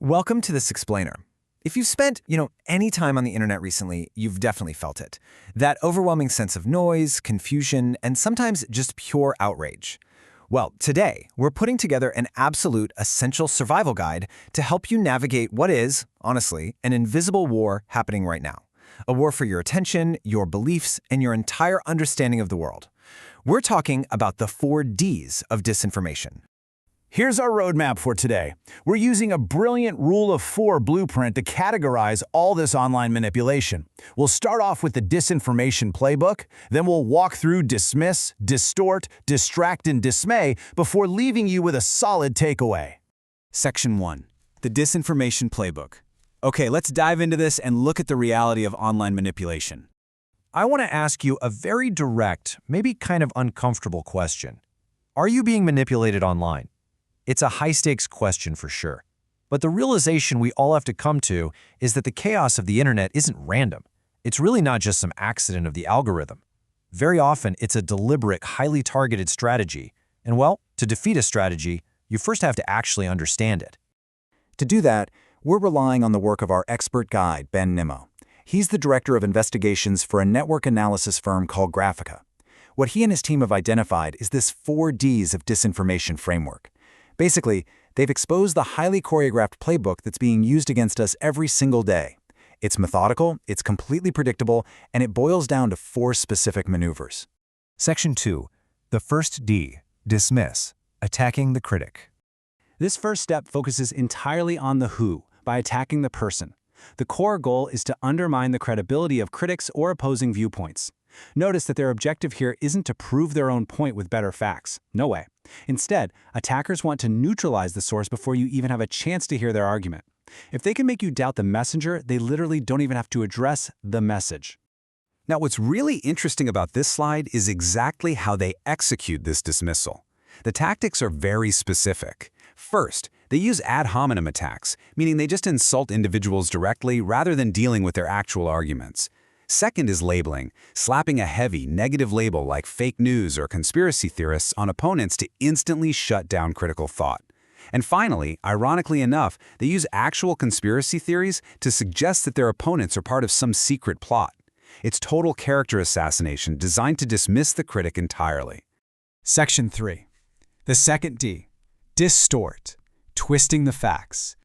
Welcome to this explainer. If you've spent, any time on the internet recently, you've definitely felt it. That overwhelming sense of noise, confusion, and sometimes just pure outrage. Well, today, we're putting together an absolute essential survival guide to help you navigate what is, honestly, an invisible war happening right now. A war for your attention, your beliefs, and your entire understanding of the world. We're talking about the 4 Ds of disinformation. Here's our roadmap for today. We're using a brilliant rule of 4 blueprint to categorize all this online manipulation. We'll start off with the disinformation playbook, then we'll walk through dismiss, distort, distract, and dismay before leaving you with a solid takeaway. Section 1. The disinformation playbook. Okay, let's dive into this and look at the reality of online manipulation. I want to ask you a very direct, maybe kind of uncomfortable question. Are you being manipulated online? It's a high-stakes question for sure. But the realization we all have to come to is that the chaos of the internet isn't random. It's really not just some accident of the algorithm. Very often, it's a deliberate, highly targeted strategy. And well, to defeat a strategy, you first have to actually understand it. To do that, we're relying on the work of our expert guide, Ben Nimmo. He's the director of investigations for a network analysis firm called Graphika. What he and his team have identified is this 4 Ds of disinformation framework. Basically, they've exposed the highly choreographed playbook that's being used against us every single day. It's methodical, it's completely predictable, and it boils down to 4 specific maneuvers. Section 2. The first D. Dismiss. Attacking the critic. This first step focuses entirely on the who, by attacking the person. The core goal is to undermine the credibility of critics or opposing viewpoints. Notice that their objective here isn't to prove their own point with better facts. No way. Instead, attackers want to neutralize the source before you even have a chance to hear their argument. If they can make you doubt the messenger, they literally don't even have to address the message. Now, what's really interesting about this slide is exactly how they execute this dismissal. The tactics are very specific. First, they use ad hominem attacks, meaning they just insult individuals directly rather than dealing with their actual arguments. Second is labeling, slapping a heavy, negative label like fake news or conspiracy theorists on opponents to instantly shut down critical thought. And finally, ironically enough, they use actual conspiracy theories to suggest that their opponents are part of some secret plot. It's total character assassination designed to dismiss the critic entirely. Section 3. The second D. Distort. Twisting the facts.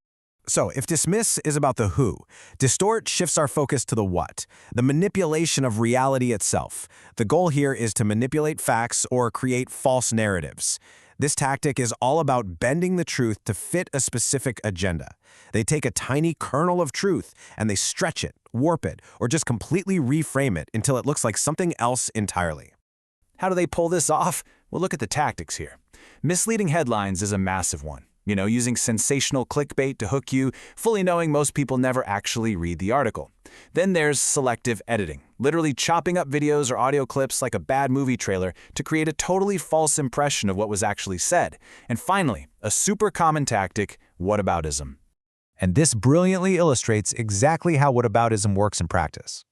So, if dismiss is about the who, distort shifts our focus to the what, the manipulation of reality itself. The goal here is to manipulate facts or create false narratives. This tactic is all about bending the truth to fit a specific agenda. They take a tiny kernel of truth and they stretch it, warp it, or just completely reframe it until it looks like something else entirely. How do they pull this off? Well, look at the tactics here. Misleading headlines is a massive one. Using sensational clickbait to hook you, fully knowing most people never actually read the article. Then there's selective editing, literally chopping up videos or audio clips like a bad movie trailer to create a totally false impression of what was actually said. And finally, a super common tactic, whataboutism. And this brilliantly illustrates exactly how whataboutism works in practice.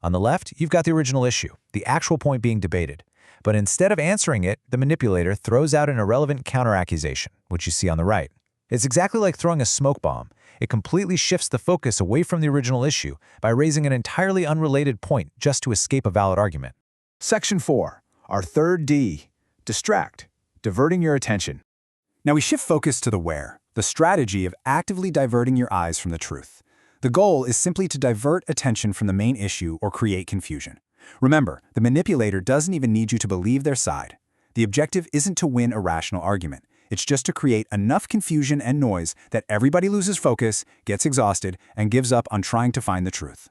On the left, you've got the original issue, the actual point being debated. But instead of answering it, the manipulator throws out an irrelevant counteraccusation, which you see on the right. It's exactly like throwing a smoke bomb. It completely shifts the focus away from the original issue by raising an entirely unrelated point just to escape a valid argument. Section 4. Our third D. Distract. Diverting your attention. Now we shift focus to the where, the strategy of actively diverting your eyes from the truth. The goal is simply to divert attention from the main issue or create confusion. Remember, the manipulator doesn't even need you to believe their side. The objective isn't to win a rational argument. It's just to create enough confusion and noise that everybody loses focus, gets exhausted, and gives up on trying to find the truth.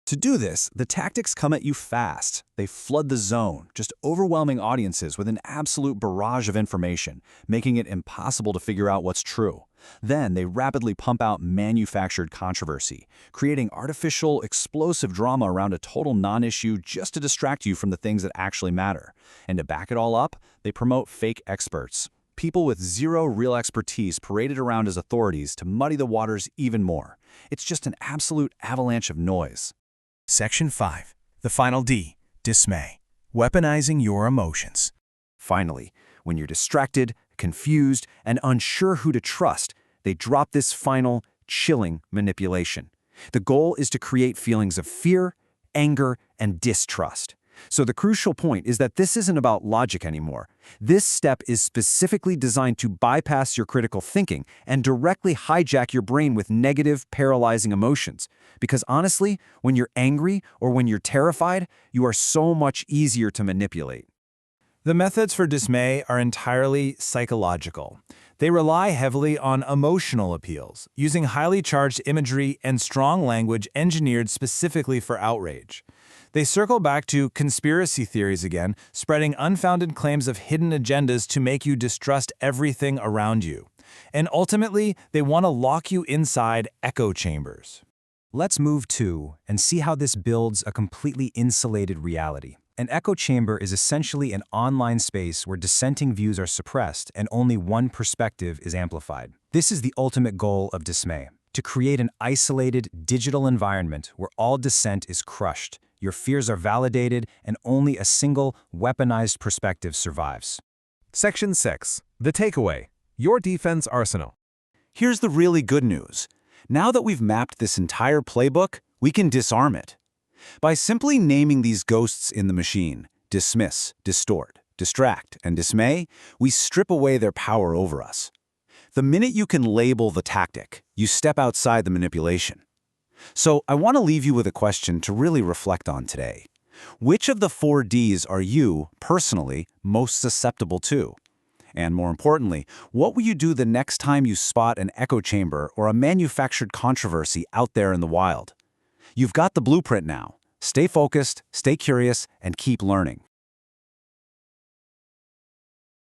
To do this, the tactics come at you fast. They flood the zone, just overwhelming audiences with an absolute barrage of information, making it impossible to figure out what's true. Then they rapidly pump out manufactured controversy, creating artificial, explosive drama around a total non-issue just to distract you from the things that actually matter. And to back it all up, they promote fake experts, people with zero real expertise paraded around as authorities to muddy the waters even more. It's just an absolute avalanche of noise. Section 5. The final D. Dismay. Weaponizing your emotions. Finally, when you're distracted, confused, and unsure who to trust, they drop this final chilling manipulation. The goal is to create feelings of fear, anger, and distrust. So the crucial point is that this isn't about logic anymore. This step is specifically designed to bypass your critical thinking and directly hijack your brain with negative, paralyzing emotions. Because honestly, when you're angry or when you're terrified, you are so much easier to manipulate. The methods for dismay are entirely psychological. They rely heavily on emotional appeals, using highly charged imagery and strong language engineered specifically for outrage. They circle back to conspiracy theories again, spreading unfounded claims of hidden agendas to make you distrust everything around you. And ultimately, they want to lock you inside echo chambers. Let's move to and see how this builds a completely insulated reality. An echo chamber is essentially an online space where dissenting views are suppressed and only one perspective is amplified. This is the ultimate goal of Dismay, to create an isolated digital environment where all dissent is crushed, your fears are validated, and only a single weaponized perspective survives. Section 6. The takeaway. Your defense arsenal. Here's the really good news. Now that we've mapped this entire playbook, we can disarm it. By simply naming these ghosts in the machine, dismiss, distort, distract, and dismay, we strip away their power over us. The minute you can label the tactic, you step outside the manipulation. So I want to leave you with a question to really reflect on today. Which of the 4 Ds are you, personally, most susceptible to? And more importantly, what will you do the next time you spot an echo chamber or a manufactured controversy out there in the wild? You've got the blueprint now. Stay focused, stay curious, and keep learning.